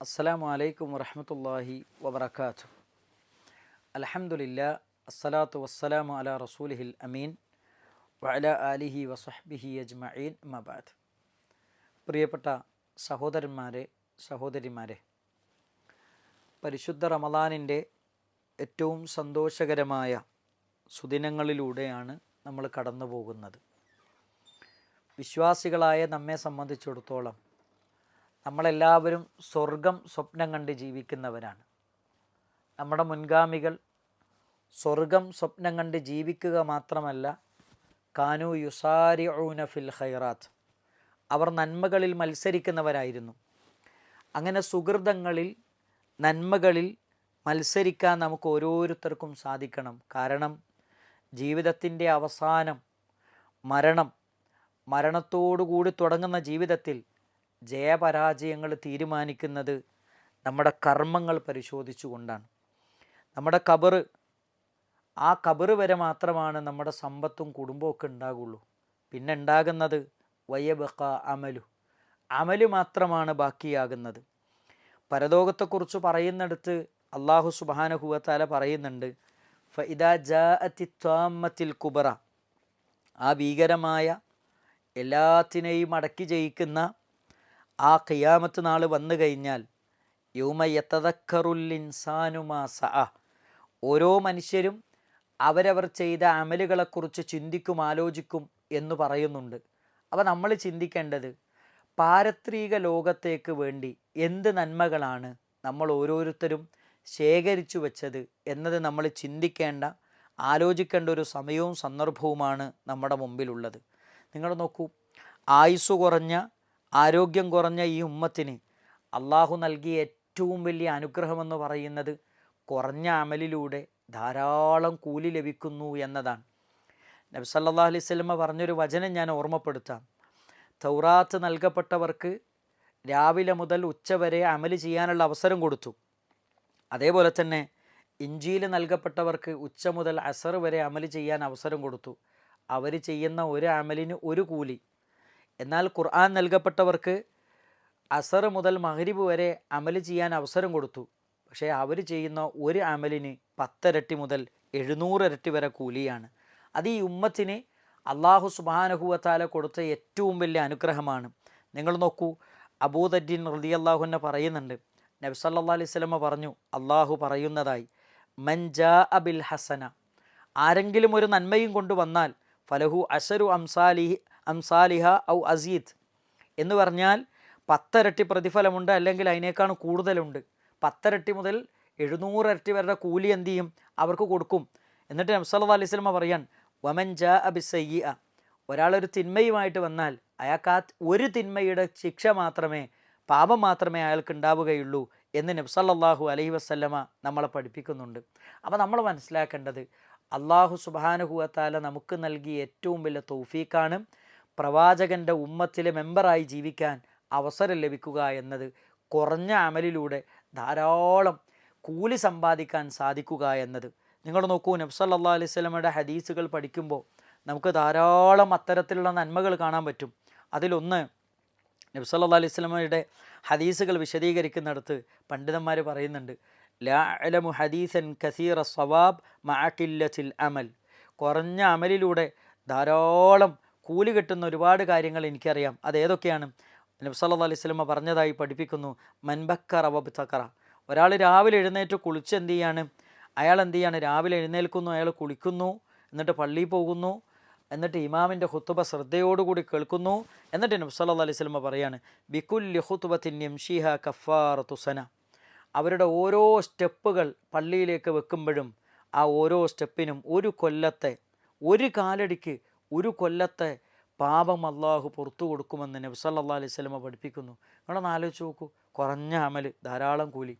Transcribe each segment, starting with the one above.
അസ്സലാമു അലൈക്കും വറഹ്മത്തുള്ളാഹി വബറകാതുഹു. അൽഹംദുലില്ലാ അസ്സലാത്തു വസ്സലാമു അലാ റസൂലിഹിൽ അമീൻ വഅലാ ആലിഹി വസഹ്ബിഹി അജ്മഈൻ അമ്മാ ബഅദ്. പ്രിയപ്പെട്ട സഹോദരന്മാരെ, സഹോദരിമാരെ, പരിശുദ്ധ റമദാനിൻ്റെ ഏറ്റവും സന്തോഷകരമായ സുദിനങ്ങളിലൂടെയാണ് നമ്മൾ കടന്നു പോകുന്നത്. വിശ്വാസികളായ നമ്മെ സംബന്ധിച്ചിടത്തോളം നമ്മളെല്ലാവരും സ്വർഗം സ്വപ്നം കണ്ട് ജീവിക്കുന്നവരാണ്. നമ്മുടെ മുൻഗാമികൾ സ്വർഗം സ്വപ്നം കണ്ട് ജീവിക്കുക മാത്രമല്ല, കാനു യുസാരിഊന ഫിൽ ഖൈറാത്ത്, അവർ നന്മകളിൽ മത്സരിക്കുന്നവരായിരുന്നു. അങ്ങനെ സുഹൃതങ്ങളിൽ, നന്മകളിൽ മത്സരിക്കാൻ നമുക്ക് ഓരോരുത്തർക്കും സാധിക്കണം. കാരണം ജീവിതത്തിൻ്റെ അവസാനം മരണത്തോടുകൂടി തുടങ്ങുന്ന ജീവിതത്തിൽ ജയപരാജയങ്ങൾ തീരുമാനിക്കുന്നത് നമ്മുടെ കർമ്മങ്ങൾ പരിശോധിച്ചുകൊണ്ടാണ്. നമ്മുടെ ആ ഖബറ് വരെ മാത്രമാണ് നമ്മുടെ സമ്പത്തും കുടുംബമൊക്കെ ഉണ്ടാകുള്ളൂ. പിന്നെ ഉണ്ടാകുന്നത് വയബഖ അമല് മാത്രമാണ് ബാക്കിയാകുന്നത്. പരലോകത്തെക്കുറിച്ച് പറയുന്നിടത്ത് അള്ളാഹു സുബ്ഹാനഹു വ തആല പറയുന്നുണ്ട്, ഫഇദാ ജാഅത്തി ത്വാമ്മത്തിൽ കുബറ, ആ ഭീകരമായ എല്ലാത്തിനെയും അടക്കി ജയിക്കുന്ന ആ ഖിയാമത്ത് നാൾ വന്നു കഴിഞ്ഞാൽ, യൗമ യതദക്കറുൽ ഇൻസാനു മാ സഅ, ഓരോ മനുഷ്യരും അവരവർ ചെയ്ത അമലുകളെക്കുറിച്ച് ചിന്തിക്കും, ആലോചിക്കും എന്ന് പറയുന്നുണ്ട്. അപ്പോൾ നമ്മൾ ചിന്തിക്കേണ്ടത്, പാരത്രിക ലോകത്തേക്ക് വേണ്ടി എന്ത് നന്മകളാണ് നമ്മൾ ഓരോരുത്തരും ശേഖരിച്ചു വെച്ചത് എന്നത് നമ്മൾ ചിന്തിക്കേണ്ട, ആലോചിക്കേണ്ട ഒരു സമയവും സന്ദർഭവുമാണ് നമ്മുടെ മുമ്പിലുള്ളത്. നിങ്ങൾ നോക്കൂ, ആയുസ് കുറഞ്ഞ, ആരോഗ്യം കുറഞ്ഞ ഈ ഉമ്മത്തിന് അള്ളാഹു നൽകിയ ഏറ്റവും വലിയ അനുഗ്രഹമെന്ന് പറയുന്നത് കുറഞ്ഞ അമലിലൂടെ ധാരാളം കൂലി ലഭിക്കുന്നു എന്നതാണ്. നബി സല്ലല്ലാഹു അലൈഹി വസല്ലമ പറഞ്ഞൊരു വചനം ഞാൻ ഓർമ്മപ്പെടുത്താം. തൗറാത്ത് നൽകപ്പെട്ടവർക്ക് രാവിലെ മുതൽ ഉച്ചവരെ അമല് ചെയ്യാനുള്ള അവസരം കൊടുത്തു. അതേപോലെ തന്നെ ഇഞ്ചീൽ നൽകപ്പെട്ടവർക്ക് ഉച്ച മുതൽ അസർ വരെ അമല് ചെയ്യാൻ അവസരം കൊടുത്തു. അവർ ചെയ്യുന്ന ഒരു അമലിന് ഒരു കൂലി. എന്നാൽ ഖുർആൻ നൽകപ്പെട്ടവർക്ക് അസർ മുതൽ മഗ്രിബ് വരെ അമല് ചെയ്യാൻ അവസരം കൊടുത്തു. പക്ഷേ അവർ ചെയ്യുന്ന ഒരു അമലിന് 10 ഇരട്ടി മുതൽ 700 ഇരട്ടി വരെ കൂലിയാണ്. അത് ഈ ഉമ്മത്തിന് അള്ളാഹു സുബ്ഹാനഹു വ തആല കൊടുത്ത ഏറ്റവും വലിയ അനുഗ്രഹമാണ്. നിങ്ങൾ നോക്കൂ, അബൂദർദീൻ റളിയല്ലാഹു അൻഹു പറയുന്നുണ്ട്, നബി സല്ലല്ലാഹു അലൈഹി വസല്ലമ പറഞ്ഞു, അള്ളാഹു പറയുന്നതായി, മൻ ജാഅ ബിൽ ഹസന, ആരെങ്കിലും ഒരു നന്മയും കൊണ്ടുവന്നാൽ ഫലഹു അശരു അംസാലിഹ ഔ അസീദ്, എന്ന് പറഞ്ഞാൽ 10 ഇരട്ടി പ്രതിഫലമുണ്ട്, അല്ലെങ്കിൽ അതിനേക്കാൾ കൂടുതലുണ്ട്. 10 ഇരട്ടി മുതൽ 700 ഇരട്ടി വരെ കൂലി എന്ത് ചെയ്യും, അവർക്ക് കൊടുക്കും. എന്നിട്ട് നബി സല്ലല്ലാഹു അലൈഹി വസല്ലമ പറയാൻ, വമൻ ജാഅ ബിസ്സയ്യിഅ, ഒരാളൊരു തിന്മയുമായിട്ട് വന്നാൽ അയാൾക്ക് ആ ഒരു തിന്മയുടെ ശിക്ഷ മാത്രമേ, പാപം മാത്രമേ അയാൾക്ക് ഉണ്ടാവുകയുള്ളൂ എന്ന് നബി സല്ലല്ലാഹു അലൈഹി വസല്ലമ നമ്മളെ പഠിപ്പിക്കുന്നുണ്ട്. അപ്പോൾ നമ്മൾ മനസ്സിലാക്കേണ്ടത്, അള്ളാഹു സുബ്ഹാനഹു വ തആല നമുക്ക് നൽകിയ ഏറ്റവും വലിയ തൗഫീഖാണ് പ്രവാചകൻ്റെ ഉമ്മത്തിലെ മെമ്പറായി ജീവിക്കാൻ അവസരം ലഭിക്കുക എന്നത്. കുറഞ്ഞ അമലിലൂടെ ധാരാളം കൂലി സമ്പാദിക്കാൻ സാധിക്കുക എന്നത്. നിങ്ങൾ നോക്കൂ, നബി സല്ലല്ലാഹു അലൈഹി വസല്ലമയുടെ ഹദീസുകൾ പഠിക്കുമ്പോൾ നമുക്ക് ധാരാളം അത്തരത്തിലുള്ള നന്മകൾ കാണാൻ പറ്റും. അതിലൊന്ന്, നബി സല്ലല്ലാഹു അലൈഹി വസല്ലമയുടെ ഹദീസുകൾ വിശദീകരിക്കുന്നിടത്ത് പണ്ഡിതന്മാർ പറയുന്നുണ്ട്, ലാ അഅലമു ഹദീസൻ കസീറ സവാബ് മഅ ഖില്ലത്തിൽ അമൽ, കുറഞ്ഞ അമലിലൂടെ ധാരാളം കൂലി കിട്ടുന്ന ഒരുപാട് കാര്യങ്ങൾ എനിക്കറിയാം. അതേതൊക്കെയാണ്? നബി സല്ലല്ലാഹു അലൈഹി വസല്ലമ പറഞ്ഞതായി പഠിപ്പിക്കുന്നു, മൻബക്കറ വബ്തഖറ, ഒരാൾ രാവിലെ എഴുന്നേറ്റ് കുളിച്ച് എന്ത് ചെയ്യാണ്, അയാൾ എന്ത് ചെയ്യാണ്, രാവിലെ എഴുന്നേൽക്കുന്നു, അയാൾ കുളിക്കുന്നു, എന്നിട്ട് പള്ളിയിൽ പോകുന്നു, എന്നിട്ട് ഇമാമിൻ്റെ ഖുത്ബ ശ്രദ്ധയോടുകൂടി കേൾക്കുന്നു. എന്നിട്ട് നബി സല്ലല്ലാഹു അലൈഹി വസല്ലമ പറയാണ്, ബികുല്ലി ഖുത്ബത്തിൻ യംശിഹ കഫാറത്തു സന, അവരുടെ ഓരോ സ്റ്റെപ്പുകൾ പള്ളിയിലേക്ക് വെക്കുമ്പോഴും ആ ഓരോ സ്റ്റെപ്പിനും ഒരു കൊല്ലത്തെ, ഒരു കാലടിക്ക് ഒരു കൊല്ലത്തെ പാപം അള്ളാഹു പുറത്തു കൊടുക്കുമെന്ന് നബി സല്ലല്ലാഹു അലൈഹി വസല്ലമ പഠിപ്പിക്കുന്നു. നിങ്ങളൊന്ന് ആലോചിച്ച് നോക്കൂ, കുറഞ്ഞ അമല്, ധാരാളം കൂലി.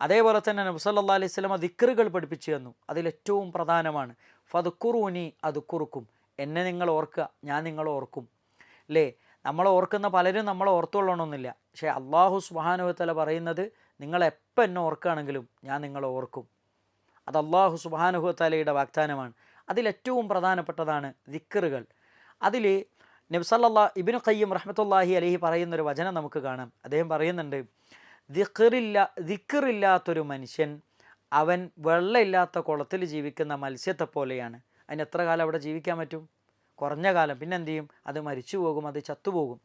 അതേപോലെ തന്നെ നബി സല്ലല്ലാഹു അലൈഹി വസല്ലമ ദിക്റുകൾ പഠിപ്പിച്ചു തന്നു. അതിലേറ്റവും പ്രധാനമാണ് ഫദ്കുറൂനി അദ്കുറുക്കും, എന്നെ നിങ്ങൾ ഓർക്കുക, ഞാൻ നിങ്ങളെ ഓർക്കും. അല്ലേ, നമ്മളെ ഓർക്കുന്ന പലരും നമ്മളെ ഓർത്തുകൊള്ളണമെന്നില്ല. പക്ഷേ അള്ളാഹു സുബ്ഹാനഹു വ തആല പറയുന്നത്, നിങ്ങളെപ്പോൾ എന്നെ ഓർക്കുകയാണെങ്കിലും ഞാൻ നിങ്ങളെ ഓർക്കും. അത് അള്ളാഹു സുബ്ഹാനഹു വ തആലയുടെ വാഗ്ദാനമാണ്. അതിലേറ്റവും പ്രധാനപ്പെട്ടതാണ് ദിക്റുകൾ. അതിൽ നബി സല്ലല്ലാഹു ഇബ്നു ഖയ്യിം റഹ്മത്തുള്ളാഹി അലൈഹി പറയുന്നൊരു വചനം നമുക്ക് കാണാം. അദ്ദേഹം പറയുന്നുണ്ട്, ദിക്റില്ലാത്തൊരു മനുഷ്യൻ അവൻ വെള്ളമില്ലാത്ത കുളത്തിൽ ജീവിക്കുന്ന മത്സ്യത്തെ പോലെയാണ്. അതിന് എത്ര കാലം അവിടെ ജീവിക്കാൻ പറ്റും? കുറഞ്ഞ കാലം. പിന്നെ എന്ത് ചെയ്യും? അത് മരിച്ചു പോകും, അത് ചത്തുപോകും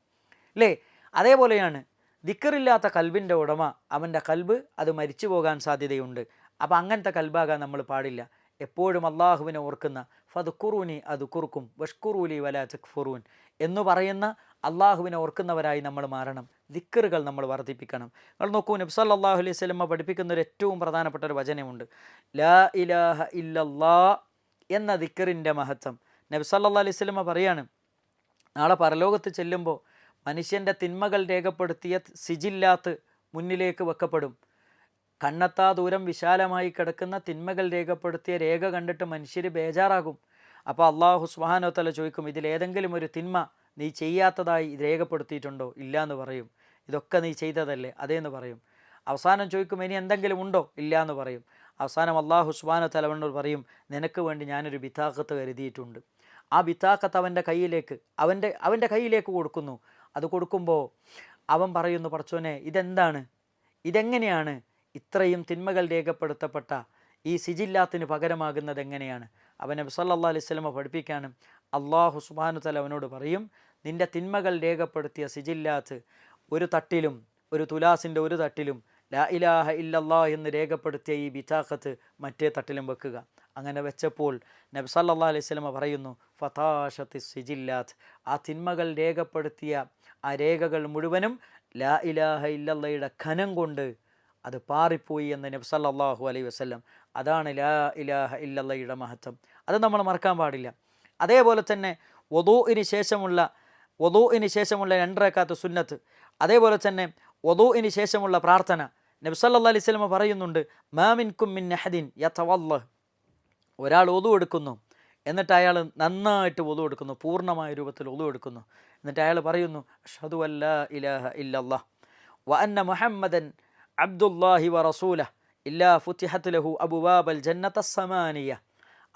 അല്ലേ? അതേപോലെയാണ് ദിക്റില്ലാത്ത കൽബിൻ്റെ ഉടമ, അവൻ്റെ കൽബ് അത് മരിച്ചു പോകാൻ സാധ്യതയുണ്ട്. അപ്പം അങ്ങനത്തെ കൽബാകാൻ നമ്മൾ പാടില്ല. എപ്പോഴും അള്ളാഹുവിനെ ഓർക്കുന്ന ഫദ്കുറൂനി അതുക്കുറുക്കും വഷ്കുറൂലി വലാ തക്ഫുറൂൻ എന്ന് പറയുന്ന അള്ളാഹുവിനെ ഓർക്കുന്നവരായി നമ്മൾ മാറണം. ദിക്റുകൾ നമ്മൾ വർദ്ധിപ്പിക്കണം. നിങ്ങൾ നോക്കൂ, നബി സല്ലല്ലാഹു അലൈഹി വസല്ലം പഠിപ്പിക്കുന്ന ഒരു ഏറ്റവും പ്രധാനപ്പെട്ട ഒരു വചനമുണ്ട്, ലാ ഇലാഹ ഇല്ലല്ലാ എന്ന ദിക്റിൻ്റെ മഹത്വം. നബി സല്ലല്ലാഹു അലൈഹി വസല്ലം പറയാണ്, നാളെ പരലോകത്ത് ചെല്ലുമ്പോൾ മനുഷ്യൻ്റെ തിന്മകൾ രേഖപ്പെടുത്തിയ സിജില്ലാത്ത് മുന്നിലേക്ക് വെക്കപ്പെടും. കണ്ണെത്താ ദൂരം വിശാലമായി കിടക്കുന്ന തിന്മകൾ രേഖപ്പെടുത്തിയ രേഖ കണ്ടിട്ട് മനുഷ്യർ ബേജാറാകും. അപ്പോൾ അള്ളാഹു സുബ്ഹാനഹു വ തആല ചോദിക്കും, ഇതിലേതെങ്കിലും ഒരു തിന്മ നീ ചെയ്യാത്തതായി രേഖപ്പെടുത്തിയിട്ടുണ്ടോ? ഇല്ല എന്ന് പറയും. ഇതൊക്കെ നീ ചെയ്തതല്ലേ? അതേന്ന് പറയും. അവസാനം ചോദിക്കും, ഇനി എന്തെങ്കിലും ഉണ്ടോ? ഇല്ല എന്ന് പറയും. അവസാനം അള്ളാഹു സുബ്ഹാനഹു വ തആല അവനോട് പറയും, നിനക്ക് വേണ്ടി ഞാനൊരു ബിതാഖത്ത് കരുതിയിട്ടുണ്ട്. ആ ബിതാഖത്ത് അവൻ്റെ കയ്യിലേക്ക് കൊടുക്കുന്നു. അത് കൊടുക്കുമ്പോൾ അവൻ പറയുന്നു, പടച്ചോനെ ഇതെന്താണ്? ഇതെങ്ങനെയാണ് ഇത്രയും തിന്മകൾ രേഖപ്പെടുത്തപ്പെട്ട ഈ സിജില്ലാത്തിന് പകരമാകുന്നത് എങ്ങനെയാണ്? അവൻ നബി സല്ലല്ലാഹു അലൈഹി വസല്ലം പഠിപ്പിക്കാണ്, അള്ളാഹു സുബ്ഹാനഹു വ തആല അവനോട് പറയും, നിൻ്റെ തിന്മകൾ രേഖപ്പെടുത്തിയ സിജില്ലാത്ത് ഒരു തട്ടിലും, ഒരു തുലാസിൻ്റെ ഒരു തട്ടിലും ലാ ഇലാഹ ഇല്ലല്ലാ എന്ന് രേഖപ്പെടുത്തിയ ഈ ബിതാഖത്ത് മറ്റേ തട്ടിലും വെക്കുക. അങ്ങനെ വെച്ചപ്പോൾ നബി സല്ലല്ലാഹു അലൈഹി വസല്ലം പറയുന്നു, ഫതാഷത്തി സിജില്ലാത്ത്, ആ തിന്മകൾ രേഖപ്പെടുത്തിയ ആ രേഖകൾ മുഴുവനും ലാ ഇലാഹ ഇല്ലല്ലയുടെ ഖനം കൊണ്ട് അത് പാറിപ്പോയി എന്ന് നബി സല്ലല്ലാഹു അലൈഹി വസല്ലം. അതാണ് ലാ ഇലാഹ ഇല്ലല്ലയുടെ മഹത്വം. അത് നമ്മൾ മറക്കാൻ പാടില്ല. അതേപോലെ തന്നെ വുദൂഇന് ശേഷമുള്ള 2 റക്അത്ത് സുന്നത്ത്, അതേപോലെ തന്നെ വുദൂഇന് ശേഷമുള്ള പ്രാർത്ഥന. നബി സല്ലല്ലാഹു അലൈഹി വസല്ലം പറയുന്നുണ്ട്, മാ മിൻകും മിൻ അഹദിൻ യതവല്ലഹ്, ഒരാൾ വുദൂ എടുക്കുന്നു, എന്നിട്ട് അയാൾ നന്നായിട്ട് വുദൂ എടുക്കുന്നു, പൂർണ്ണമായ രൂപത്തിൽ വുദൂ എടുക്കുന്നു. എന്നിട്ട് അയാൾ പറയുന്നു, അഷ്ഹദു അല്ലാ ഇലാഹ ഇല്ലല്ലാഹ് വ അന്ന മുഹമ്മദൻ അബ്ദുല്ലാഹി വ റസൂലഹ് ഇല്ലാ ഫുതിഹത് ലഹു അബ്വാബൽ ജന്നത സമാനിയ.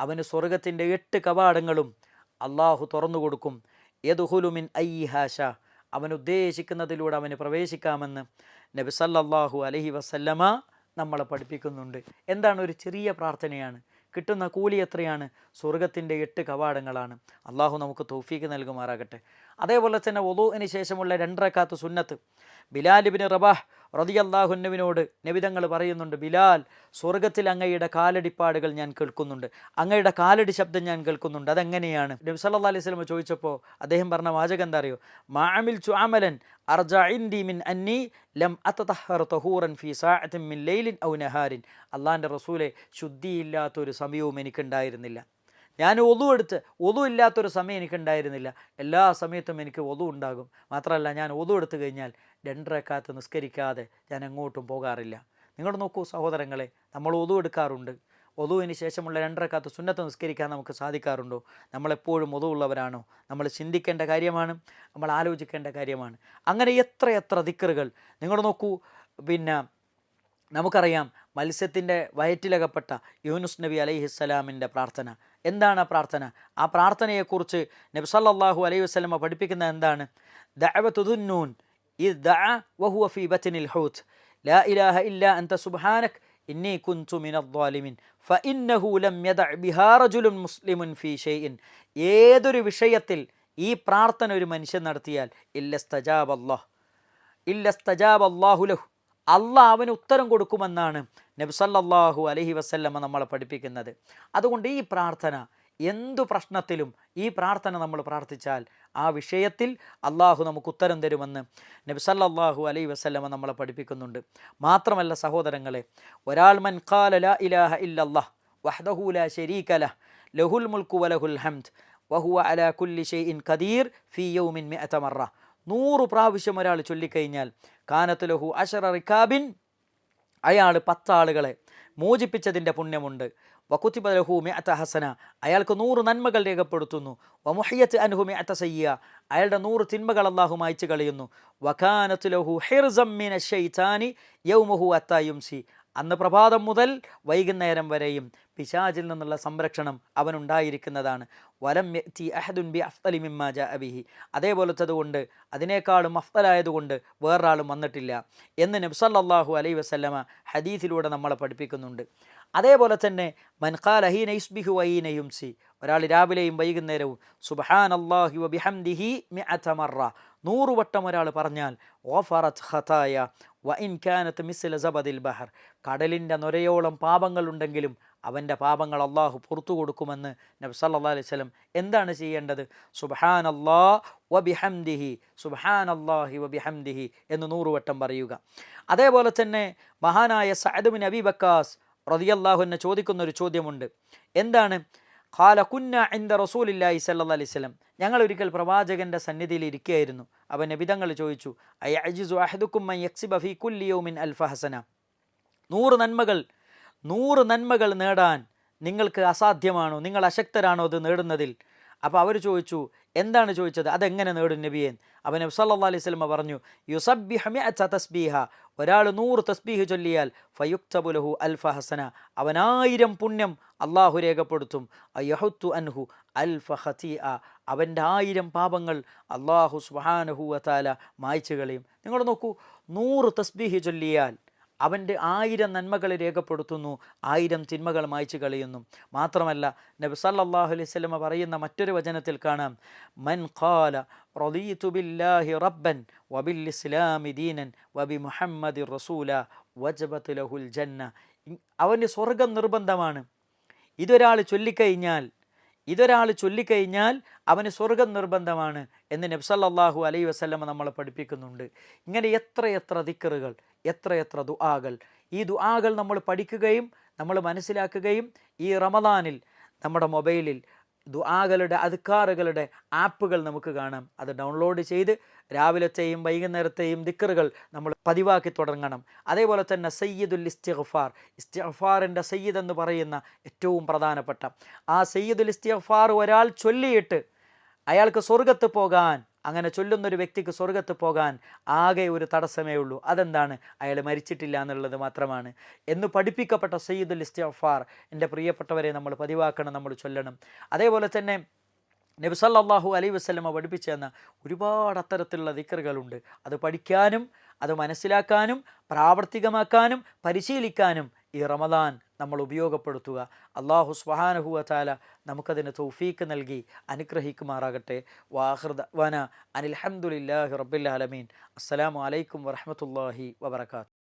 അവന് സ്വർഗത്തിൻ്റെ 8 കവാടങ്ങളും അള്ളാഹു തുറന്നു കൊടുക്കും. യദ്ഖുലു മിൻ അയ്യിഹാ ശാ, അവൻ ഉദ്ദേശിക്കുന്നതിലൂടെ അവന് പ്രവേശിക്കാമെന്ന് നബി സല്ലല്ലാഹു അലൈഹി വസല്ലമ നമ്മളെ പഠിപ്പിക്കുന്നുണ്ട്. എന്താണ്? ഒരു ചെറിയ പ്രാർത്ഥനയാണ്, കിട്ടുന്ന കൂലി എത്രയാണ്? സ്വർഗത്തിൻ്റെ 8 കവാടങ്ങളാണ്. അള്ളാഹു നമുക്ക് തൗഫീക്ക് നൽകുമാറാകട്ടെ. അതേപോലെ തന്നെ വുദൂഇന് ശേഷമുള്ള 2 റക്അത്ത് സുന്നത്ത്. ബിലാൽ ഇബ്നു റബാഹ് റളിയല്ലാഹു അൻഹുവിനോട് നബി തങ്ങൾ പറയുന്നുണ്ട്, ബിലാൽ, സ്വർഗത്തിൽ അങ്ങയുടെ കാലടിപ്പാടുകൾ ഞാൻ കേൾക്കുന്നുണ്ട്, അങ്ങയുടെ കാലടി ശബ്ദം ഞാൻ കേൾക്കുന്നുണ്ട്. അതെങ്ങനെയാണ്? നബി സല്ലല്ലാഹു അലൈഹി വസല്ലം ചോദിച്ചപ്പോൾ അദ്ദേഹം പറഞ്ഞ വാചകം എന്താ അറിയോ? മാ അമിൽതു അമലൻ അർജഅ ഇൻദി മിൻ അന്നി ലം അതതഹർ തഹൂറൻ ഫീ സാഅത്തിൻ മിൻ ലൈലിൻ ഔ നഹാരിൻ. അള്ളാഹിൻ്റെ റസൂലെ, ശുദ്ധിയില്ലാത്തൊരു സമയവും എനിക്കുണ്ടായിരുന്നില്ല. ഞാൻ ഒതു ഇല്ലാത്തൊരു സമയം എനിക്കുണ്ടായിരുന്നില്ല. എല്ലാ സമയത്തും എനിക്ക് ഒതു ഉണ്ടാകും. മാത്രമല്ല, ഞാൻ ഒതു എടുത്തു കഴിഞ്ഞാൽ 2 റക്അത്ത് നിസ്കരിക്കാതെ ഞാൻ എങ്ങോട്ടും പോകാറില്ല. നിങ്ങൾ നോക്കൂ സഹോദരങ്ങളെ, നമ്മൾ ഒതു എടുക്കാറുണ്ട്. ഒതുവിന് ശേഷമുള്ള 2 റക്അത്ത് സുന്നത്ത് നിസ്കരിക്കാൻ നമുക്ക് സാധിക്കാറുണ്ടോ? നമ്മളെപ്പോഴും ഒതു ഉള്ളവരാണോ? നമ്മൾ ചിന്തിക്കേണ്ട കാര്യമാണ്, നമ്മൾ ആലോചിക്കേണ്ട കാര്യമാണ്. അങ്ങനെ എത്ര ദിക്റുകൾ നിങ്ങൾ നോക്കൂ. പിന്നെ നമുക്കറിയാം, മത്സ്യത്തിൻ്റെ വയറ്റിലകപ്പെട്ട യൂനുസ് നബി അലൈഹിസ്സലാമിൻ്റെ പ്രാർത്ഥന. എന്താണ് ആ പ്രാർത്ഥന? ആ പ്രാർത്ഥനയെക്കുറിച്ച് നബി സല്ലല്ലാഹു അലൈഹി വസല്ലം പഠിപ്പിക്കുന്നത് എന്താണ്? ദഅവതു ദുന്നൂൻ ഇദ് ദഅ വഹുവ ഫീ ബത്നിൽ ഹൂത്ത് ലാ ഇലാഹ ഇല്ലാ അൻത സുബ്ഹാനക ഇന്നി കുൻതു മിനദ് ളാലിമീൻ ഫഇന്നഹു ലം യദഅ ബിഹാ റജുലുൻ മുസ്ലിമുൻ ഫീ ഷൈഇൻ. ഏതൊരു വിഷയത്തിൽ ഈ പ്രാർത്ഥന ഒരു മനുഷ്യൻ നടത്തിയാൽ ഇല്ലസ്തജാബല്ലാഹു ലഹു, അള്ളാഹ് അവന് ഉത്തരം കൊടുക്കുമെന്നാണ് നബി സല്ലല്ലാഹു അലൈഹി വസല്ലമ നമ്മളെ പഠിപ്പിക്കുന്നത്. അതുകൊണ്ട് ഈ പ്രാർത്ഥന, എന്തു പ്രശ്നത്തിലും ഈ പ്രാർത്ഥന നമ്മൾ പ്രാർത്ഥിച്ചാൽ ആ വിഷയത്തിൽ അള്ളാഹു നമുക്ക് ഉത്തരം തരുമെന്ന് നബി സല്ലല്ലാഹു അലൈഹി വസല്ലമ നമ്മളെ പഠിപ്പിക്കുന്നുണ്ട്. മാത്രമല്ല സഹോദരങ്ങളെ, ഒരാൾ മൻ ഖാല ലാ ഇലാഹ ഇല്ലല്ലാഹ് വഹ്ദഹു ലാ ശരീക ലഹ് ലഹുൽ മുൽക്കു വലഹുൽ ഹംദ് വഹുവ അലാ കുല്ലി ഷൈഇൻ ഖദീർ ഫീ യൗമിൻ 100 മറ. 100 പ്രാവശ്യം ഒരാൾ ചൊല്ലിക്കഴിഞ്ഞാൽ കാനത്ത് ലഹു അശറ റികാബിൻ, അയാൾ 10 ആളുകളെ മോചിപ്പിച്ചതിൻ്റെ പുണ്യമുണ്ട്. വകുതിബ ലഹു 100 ഹസന, അയാൾക്ക് 100 നന്മകൾ രേഖപ്പെടുത്തുന്നു. വമുഹിയത്ത് അൻഹു 100 സയ്യ, അയാളുടെ 100 തിന്മകൾ അല്ലാഹു മായ്ച്ചു കളയുന്നു. വകാനത്ത് ലഹു ഹിർസം മിന ശൈത്താനി യൗമഹു അത്താ യുംസി, അന്ന് പ്രഭാതം മുതൽ വൈകുന്നേരം വരെയും പിശാചിൽ നിന്നുള്ള സംരക്ഷണം അവനുണ്ടായിരിക്കുന്നതാണ്. വലം യഅതി അഹദുൻ ബി അഫ്ളി മിമ്മാ ജാഅ ബിഹി, അതേപോലത്തതുകൊണ്ട് അതിനേക്കാളും അഫ്ളലായതുകൊണ്ട് വേറൊരാളും വന്നിട്ടില്ല എന്ന് നബി സല്ലല്ലാഹു അലൈഹി വസല്ലമ ഹദീസിലൂടെ നമ്മളെ പഠിപ്പിക്കുന്നുണ്ട്. അതേപോലെ തന്നെ മൻ ഖാല ഹീന യുസ്ബിഹു വഹീന യുംസി, ഒരാൾ രാവിലെയും വൈകുന്നേരവും സുബ്ഹാനല്ലാഹി വബിഹംദിഹി മിഅത മറ 100 വട്ടം ഒരാൾ പറഞ്ഞാൽ ഗഫറത് ഖതായ വഇൻ കാനത് മിസ്ല സബദിൽ ബഹർ, കടലിൻ്റെ നൊരയോളം പാപങ്ങളുണ്ടെങ്കിലും അവൻ്റെ പാപങ്ങൾ അള്ളാഹു പുറത്തു കൊടുക്കുമെന്ന് നബി സല്ലല്ലാഹു അലൈഹി വസല്ലം. എന്താണ് ചെയ്യേണ്ടത്? സുബ്ഹാനല്ലാഹ് വബിഹംദിഹി, സുബ്ഹാനല്ലാഹി വബിഹംദിഹി എന്ന് 100 വട്ടം പറയുക. അതേപോലെ തന്നെ മഹാനായ സഅദ് ബിൻ അബീ വക്കാസ് റളിയല്ലാഹു അൻഹു ചോദിക്കുന്ന ഒരു ചോദ്യമുണ്ട്. എന്താണ്? ഖാല കുന്ന ഇൻദ റസൂലില്ലാഹി സ്വല്ലല്ലാഹു അലൈഹി വസല്ലം, ഞങ്ങൾ ഒരിക്കൽ പ്രവാചകന്റെ സന്നിധിയിൽ ഇരിക്കുകയായിരുന്നു. അവൻ നബി തങ്ങൾ ചോദിച്ചു, അയഅ്ജിസു അഹദുക്കും മൻ യക്സിബ ഫീ കുല്ലി യൗമിൻ അൽഫ ഹസന, 100 നന്മകൾ നേടാൻ നിങ്ങൾക്ക് അസാധ്യമാണോ, നിങ്ങൾ അശക്തരാണോ അത് നേടുന്നതിൽ? അപ്പോൾ അവർ ചോദിച്ചു, എന്താണ് ചോദിച്ചത്? അതെങ്ങനെ നേടും നബിയെ? അവൻ നബി സല്ലല്ലാഹു അലൈഹി വസല്ലം പറഞ്ഞു, യുസബ്ബിഹു മിഅത തസ്ബീഹ, ഒരാൾ 100 തസ്ബീഹ് ചൊല്ലിയാൽ ഫയുക്തബു ലഹു അൽഫ ഹസന, അവൻ 1000 പുണ്യം അള്ളാഹു രേഖപ്പെടുത്തും. അയഹുത്തു അൻഹു അൽഫ ഖതീഅ, അവൻ്റെ 1000 പാപങ്ങൾ അള്ളാഹു സുബ്ഹാനഹു വതആല മായ്ച്ചു കളയും. നിങ്ങൾ നോക്കൂ, 100 തസ്ബീഹ് ചൊല്ലിയാൽ അവൻ്റെ 1000 നന്മകൾ രേഖപ്പെടുത്തുന്നു, 1000 തിന്മകൾ മായ്ച്ചു കളയുന്നു. മാത്രമല്ല നബി സല്ലല്ലാഹു അലൈഹി വസല്ലം പറയുന്ന മറ്റൊരു വചനത്തിൽ കാണാം, മൻ ഖാല റളീതു ബില്ലാഹി റബ്ബൻ വബിൽ ഇസ്ലാമി ദീനൻ വബി മുഹമ്മദിർ റസൂല വജബത് ലഹുൽ ജന്ന, അവന് സ്വർഗം നിർബന്ധമാണ്. ഇതൊരാൾ ചൊല്ലിക്കഴിഞ്ഞാൽ അവന് സ്വർഗം നിർബന്ധമാണ് എന്ന് നബി സല്ലല്ലാഹു അലൈഹി വസല്ലം നമ്മളെ പഠിപ്പിക്കുന്നുണ്ട്. ഇങ്ങനെ എത്രയെത്ര ദിക്റുകൾ, എത്രയെത്ര ദുആകൾ. ഈ ദുആകൾ നമ്മൾ പഠിക്കുകയും നമ്മൾ മനസ്സിലാക്കുകയും ഈ റമദാനിൽ നമ്മുടെ മൊബൈലിൽ ദുആകളുടെ അദ്കാറുകളുടെ ആപ്പുകൾ നമുക്ക് കാണാം. അത് ഡൗൺലോഡ് ചെയ്ത് രാവിലത്തെയും വൈകുന്നേരത്തെയും ദിക്റുകൾ നമ്മൾ പതിവാക്കി തുടങ്ങണം. അതേപോലെ തന്നെ സയ്യിദുൽ ഇസ്തിഗ്ഫാർ, ഇസ്തിഗ്ഫാറിൻ്റെ സയ്യിദ് എന്ന് പറയുന്ന ഏറ്റവും പ്രധാനപ്പെട്ട ആ സയ്യിദുൽ ഇസ്തിഗ്ഫാർ ഒരാൾ ചൊല്ലിയിട്ട് അയാൾക്ക് സ്വർഗത്ത് പോകാൻ, അങ്ങനെ ചൊല്ലുന്നൊരു വ്യക്തിക്ക് സ്വർഗത്ത് പോകാൻ ആകെ ഒരു തടസ്സമേ ഉള്ളൂ. അതെന്താണ്? അയാൾ മരിച്ചിട്ടില്ല എന്നുള്ളത് മാത്രമാണ് എന്ന് പഠിപ്പിക്കപ്പെട്ട സയ്യിദുൽ ഇസ്തിഗ്ഫാർ എൻ്റെ പ്രിയപ്പെട്ടവരെ നമ്മൾ പതിവാക്കണം, നമ്മൾ ചൊല്ലണം. അതേപോലെ തന്നെ നബി സല്ലല്ലാഹു അലൈഹി വസല്ലമ പഠിപ്പിച്ചു തന്ന ഒരുപാട് അത്തരത്തിലുള്ള ദിക്റുകളുണ്ട്. അത് പഠിക്കാനും അത് മനസ്സിലാക്കാനും പ്രാവർത്തികമാക്കാനും പരിശീലിക്കാനും ഈ റമദാൻ നമ്മൾ ഉപയോഗപ്പെടുത്തുക. അല്ലാഹു സുബ്ഹാനഹു വതആല നമുക്കതിന് തൗഫീക്ക് നൽകി അനുഗ്രഹിക്കുമാറാകട്ടെ. വആഖിറു ദഅ്വാനാ അനിൽ ഹംദുലില്ലാഹി റബ്ബിൽ ആലമീൻ. അസ്സലാമു അലൈക്കും വറഹ്മത്തുള്ളാഹി വബറകാതുഹു.